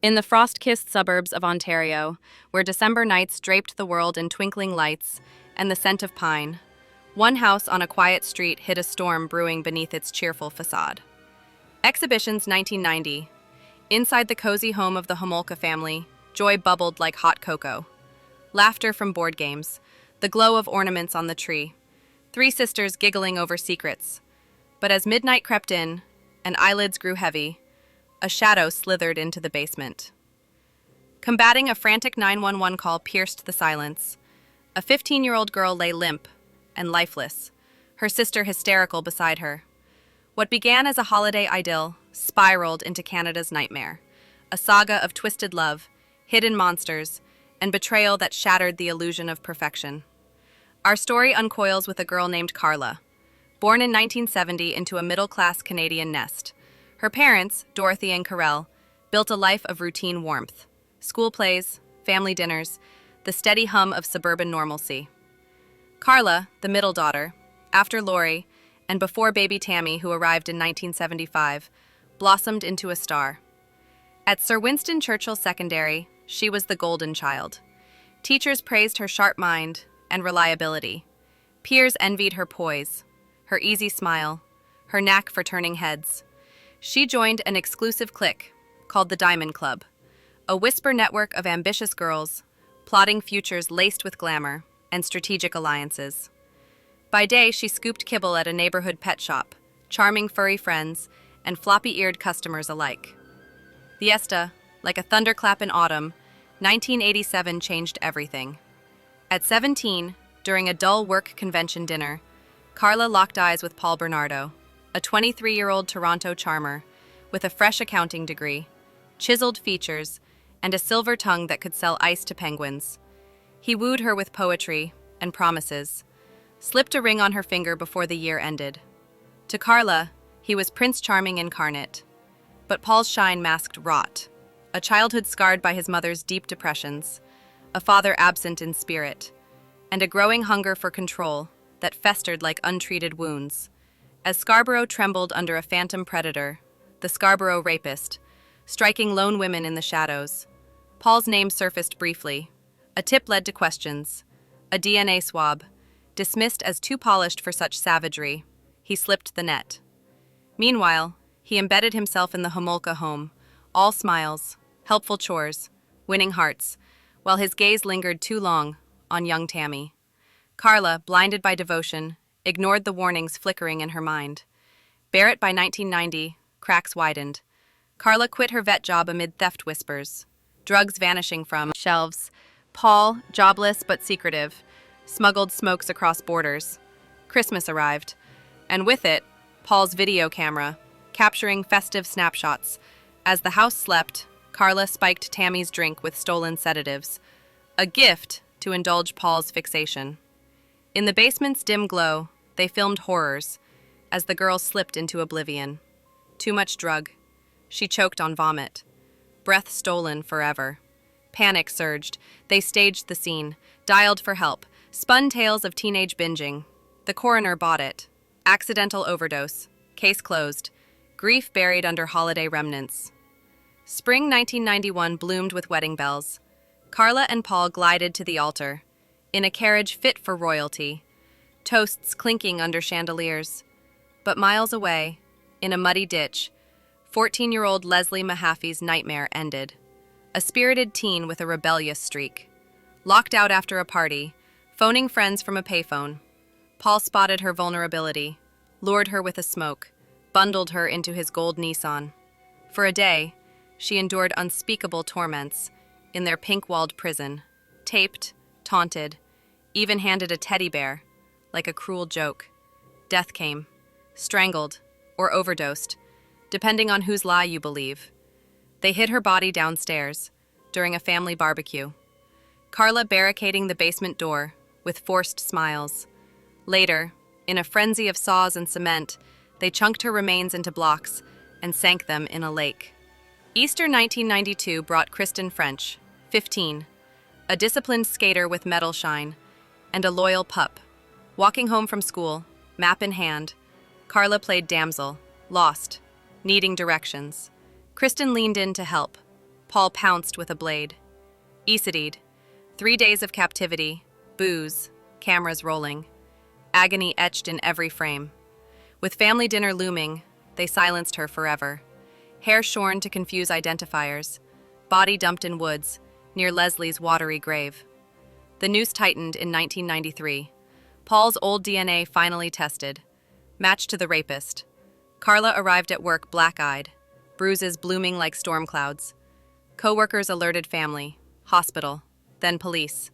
In the frost-kissed suburbs of Ontario, where December nights draped the world in twinkling lights and the scent of pine, one house on a quiet street hid a storm brewing beneath its cheerful facade. Exhibitions 1990. Inside the cozy home of the Homolka family, joy bubbled like hot cocoa. Laughter from board games, the glow of ornaments on the tree, three sisters giggling over secrets. But as midnight crept in and eyelids grew heavy, a shadow slithered into the basement. Combating a frantic 911 call pierced the silence. A 15-year-old girl lay limp and lifeless, her sister hysterical beside her. What began as a holiday idyll spiraled into Canada's nightmare, a saga of twisted love, hidden monsters, and betrayal that shattered the illusion of perfection. Our story uncoils with a girl named Karla, born in 1970 into a middle-class Canadian nest. Her parents, Dorothy and Karel, built a life of routine warmth. School plays, family dinners, the steady hum of suburban normalcy. Karla, the middle daughter, after Lori, and before baby Tammy, who arrived in 1975, blossomed into a star. At Sir Winston Churchill Secondary, she was the golden child. Teachers praised her sharp mind and reliability. Peers envied her poise, her easy smile, her knack for turning heads. She joined an exclusive clique called the Diamond Club, a whisper network of ambitious girls, plotting futures laced with glamour and strategic alliances. By day, she scooped kibble at a neighborhood pet shop, charming furry friends and floppy-eared customers alike. Fiesta, like a thunderclap in autumn, 1987 changed everything. At 17, during a dull work convention dinner, Karla locked eyes with Paul Bernardo, a 23-year-old Toronto charmer with a fresh accounting degree, chiseled features, and a silver tongue that could sell ice to penguins. He wooed her with poetry and promises, slipped a ring on her finger before the year ended. To Karla, he was Prince Charming incarnate. But Paul's shine masked rot, a childhood scarred by his mother's deep depressions, a father absent in spirit, and a growing hunger for control that festered like untreated wounds. As Scarborough trembled under a phantom predator, the Scarborough Rapist, striking lone women in the shadows, Paul's name surfaced briefly. A tip led to questions. A DNA swab, dismissed as too polished for such savagery, he slipped the net. Meanwhile, he embedded himself in the Homolka home, all smiles, helpful chores, winning hearts, while his gaze lingered too long on young Tammy. Karla, blinded by devotion, ignored the warnings flickering in her mind. Barrett by 1990, cracks widened. Karla quit her vet job amid theft whispers, drugs vanishing from shelves. Paul, jobless but secretive, smuggled smokes across borders. Christmas arrived, and with it, Paul's video camera, capturing festive snapshots. As the house slept, Karla spiked Tammy's drink with stolen sedatives, a gift to indulge Paul's fixation. In the basement's dim glow, they filmed horrors as the girl slipped into oblivion. Too much drug. She choked on vomit. Breath stolen forever. Panic surged. They staged the scene, dialed for help, spun tales of teenage binging. The coroner bought it. Accidental overdose. Case closed. Grief buried under holiday remnants. Spring 1991 bloomed with wedding bells. Karla and Paul glided to the altar, in a carriage fit for royalty, toasts clinking under chandeliers. But miles away, in a muddy ditch, 14-year-old Leslie Mahaffy's nightmare ended. A spirited teen with a rebellious streak. Locked out after a party, phoning friends from a payphone, Paul spotted her vulnerability, lured her with a smoke, bundled her into his gold Nissan. For a day, she endured unspeakable torments in their pink-walled prison, taped, taunted, even handed a teddy bear, like a cruel joke. Death came, strangled, or overdosed, depending on whose lie you believe. They hid her body downstairs, during a family barbecue. Karla barricading the basement door, with forced smiles. Later, in a frenzy of saws and cement, they chunked her remains into blocks and sank them in a lake. Easter 1992 brought Kristen French, 15, a disciplined skater with metal shine, and a loyal pup. Walking home from school, map in hand, Karla played damsel, lost, needing directions. Kristen leaned in to help, Paul pounced with a blade. Aecided. 3 days of captivity, booze, cameras rolling. Agony etched in every frame. With family dinner looming, they silenced her forever. Hair shorn to confuse identifiers. Body dumped in woods, near Leslie's watery grave. The noose tightened in 1993. Paul's old DNA finally tested. Matched to the rapist. Karla arrived at work black-eyed, bruises blooming like storm clouds. Co-workers alerted family, hospital, then police.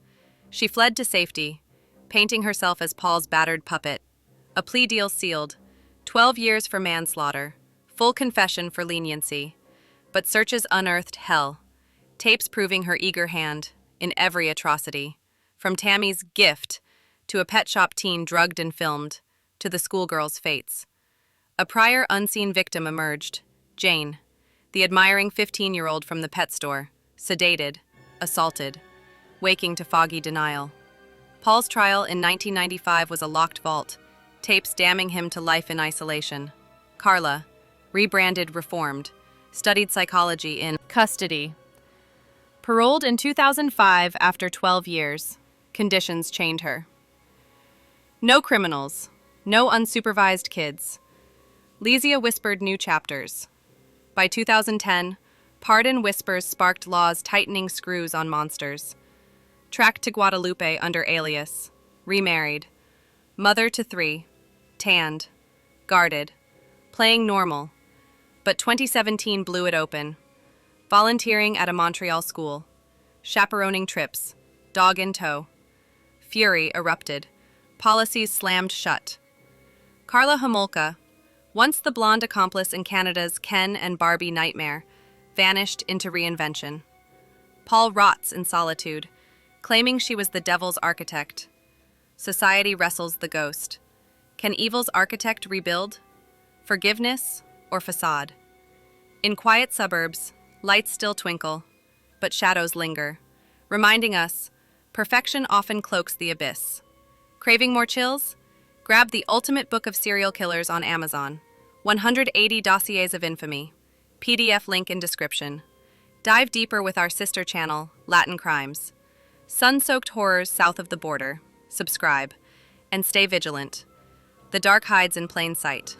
She fled to safety, painting herself as Paul's battered puppet. A plea deal sealed. 12 years for manslaughter. Full confession for leniency. But searches unearthed hell. Tapes proving her eager hand in every atrocity. From Tammy's gift to a pet shop teen drugged and filmed, to the schoolgirl's fates. A prior unseen victim emerged, Jane, the admiring 15-year-old from the pet store, sedated, assaulted, waking to foggy denial. Paul's trial in 1995 was a locked vault, tapes damning him to life in isolation. Karla, rebranded reformed, studied psychology in custody. Paroled in 2005 after 12 years, conditions chained her. No criminals, no unsupervised kids. Lesia whispered new chapters. By 2010, pardon whispers sparked laws tightening screws on monsters. Tracked to Guadalupe under alias. Remarried. Mother to 3. Tanned. Guarded. Playing normal. But 2017 blew it open. Volunteering at a Montreal school. Chaperoning trips. Dog in tow. Fury erupted. Policies slammed shut. Karla Homolka, once the blonde accomplice in Canada's Ken and Barbie nightmare, vanished into reinvention. Paul rots in solitude, claiming she was the devil's architect. Society wrestles the ghost. Can evil's architect rebuild? Forgiveness or facade? In quiet suburbs, lights still twinkle, but shadows linger, reminding us perfection often cloaks the abyss. Craving more chills? Grab the ultimate book of serial killers on Amazon. 180 Dossiers of Infamy. PDF link in description. Dive deeper with our sister channel, Latin Crimes. Sun-soaked horrors south of the border. Subscribe. And stay vigilant. The dark hides in plain sight.